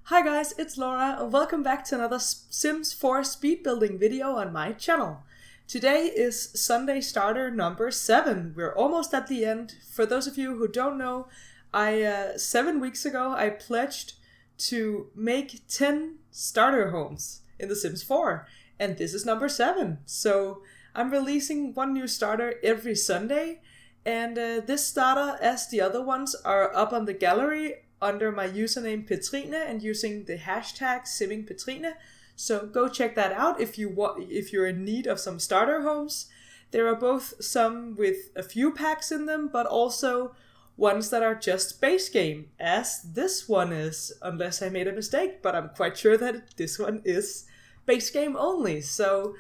Hi guys, it's Laura and welcome back to another Sims 4 speed building video on my channel. Today is Sunday starter number 7. We're almost at the end. For those of you who don't know, 7 weeks ago I pledged to make 10 starter homes in The Sims 4, and this is number 7. So I'm releasing one new starter every Sunday, and this starter, as the other ones, are up on the gallery under my username Pettrine and using the hashtag #simmingpettrine. So go check that out if you're in need of some starter homes. There are both some with a few packs in them, but also ones that are just base game, as this one is, unless I made a mistake, but I'm quite sure that this one is base game only. So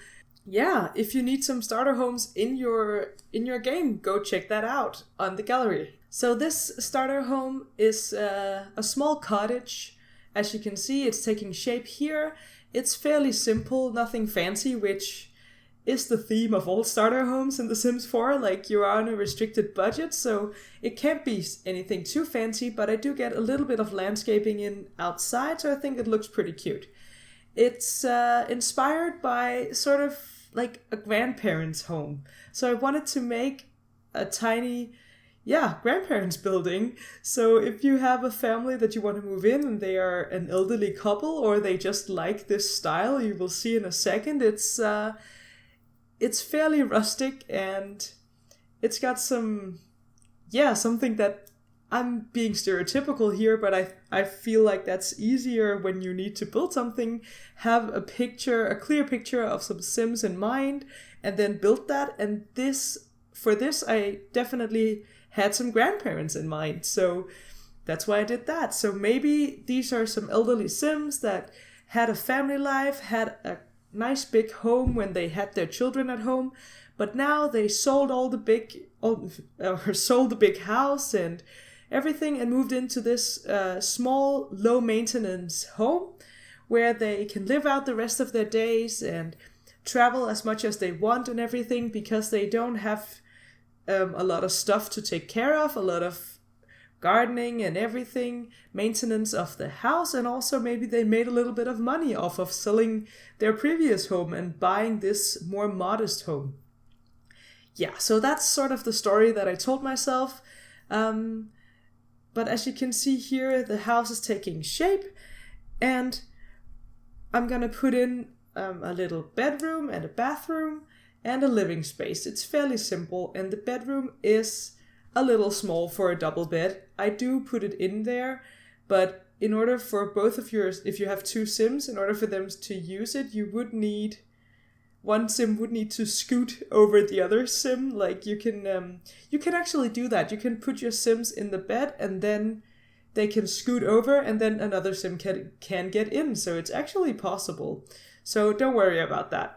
yeah, if you need some starter homes in your game, go check that out on the gallery. So this starter home is a small cottage. As you can see, it's taking shape here. It's fairly simple, nothing fancy, which is the theme of all starter homes in The Sims 4. Like, you're on a restricted budget, so it can't be anything too fancy, but I do get a little bit of landscaping in outside, so I think it looks pretty cute. It's inspired by sort of like a grandparent's home. So I wanted to make a tiny grandparents building. So if you have a family that you want to move in and they are an elderly couple or they just like this style, you will see in a second, it's fairly rustic and it's got something that, I'm being stereotypical here, but I feel like that's easier when you need to build something. Have a clear picture of some Sims in mind and then build that. And for this I definitely had some grandparents in mind, so that's why I did that. So maybe these are some elderly Sims that had a family life, had a nice big home when they had their children at home, but now they sold sold the big house and everything and moved into this small, low maintenance home where they can live out the rest of their days and travel as much as they want and everything, because they don't have a lot of stuff to take care of, a lot of gardening and everything, maintenance of the house, and also maybe they made a little bit of money off of selling their previous home and buying this more modest home. Yeah, so that's sort of the story that I told myself. But as you can see here, the house is taking shape, and I'm gonna put in a little bedroom and a bathroom and a living space. It's fairly simple, and the bedroom is a little small for a double bed. I do put it in there, but in order for both of yours, if you have two Sims, in order for them to use it, one Sim would need to scoot over the other Sim. Like, you can actually do that. You can put your Sims in the bed and then they can scoot over and then another Sim can get in. So it's actually possible. So don't worry about that.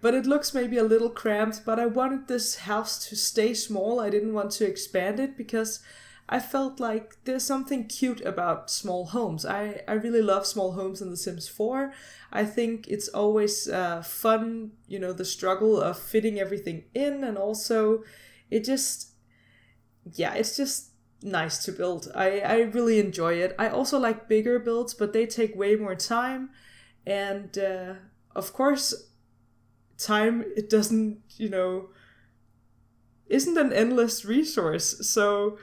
But it looks maybe a little cramped, but I wanted this house to stay small. I didn't want to expand it because I felt like there's something cute about small homes. I really love small homes in The Sims 4. I think it's always fun, the struggle of fitting everything in, and also it's just nice to build. I really enjoy it. I also like bigger builds, but they take way more time, and of course, time, it doesn't, isn't an endless resource, so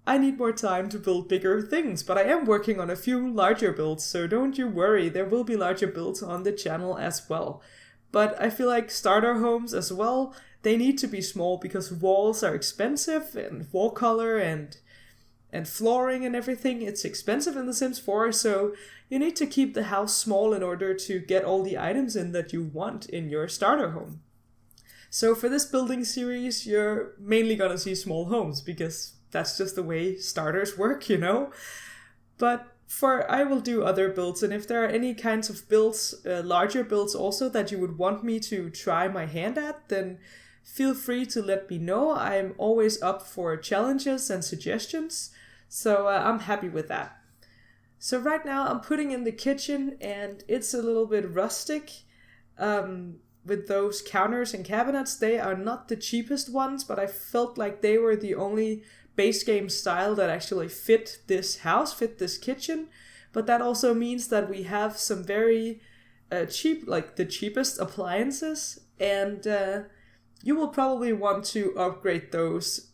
I need more time to build bigger things, but I am working on a few larger builds, so don't you worry, there will be larger builds on the channel as well. But I feel like starter homes as well, they need to be small because walls are expensive, and wall color and flooring and everything, it's expensive in The Sims 4, so you need to keep the house small in order to get all the items in that you want in your starter home. So for this building series, you're mainly gonna see small homes because that's just the way starters work, But I will do other builds, and if there are any kinds of builds, larger builds also, that you would want me to try my hand at, then feel free to let me know. I'm always up for challenges and suggestions, so I'm happy with that. So right now I'm putting in the kitchen, and it's a little bit rustic. With those counters and cabinets, they are not the cheapest ones, but I felt like they were the only base game style that actually fit this house, fit this kitchen. But that also means that we have some very cheap, like the cheapest appliances, and you will probably want to upgrade those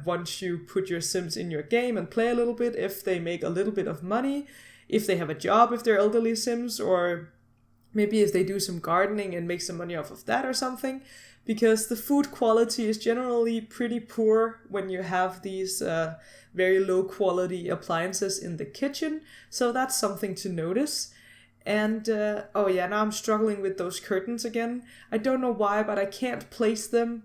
once you put your Sims in your game and play a little bit, if they make a little bit of money, if they have a job, if they're elderly Sims, or maybe if they do some gardening and make some money off of that or something. Because the food quality is generally pretty poor when you have these very low quality appliances in the kitchen. So that's something to notice. And oh yeah, now I'm struggling with those curtains again. I don't know why, but I can't place them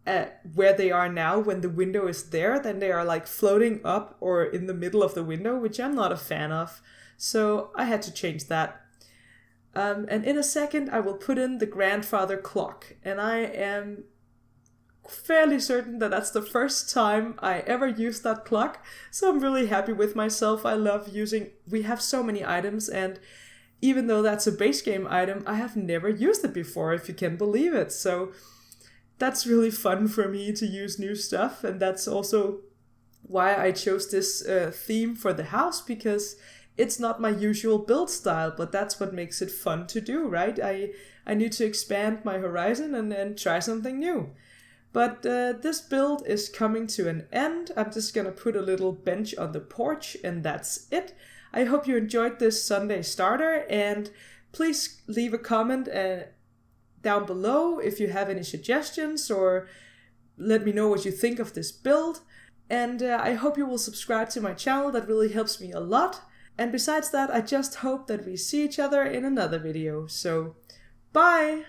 at where they are now when the window is there. Then they are like floating up or in the middle of the window, which I'm not a fan of. So I had to change that. And in a second, I will put in the grandfather clock. And I am fairly certain that that's the first time I ever used that clock. So I'm really happy with myself. I love using... We have so many items, and even though that's a base game item, I have never used it before, if you can believe it. So that's really fun for me to use new stuff. And that's also why I chose this theme for the house, because... it's not my usual build style, but that's what makes it fun to do, right? I need to expand my horizon and try something new. But this build is coming to an end. I'm just gonna put a little bench on the porch, and that's it. I hope you enjoyed this Sunday starter, and please leave a comment down below if you have any suggestions, or let me know what you think of this build. And I hope you will subscribe to my channel. That really helps me a lot. And besides that, I just hope that we see each other in another video. So, bye!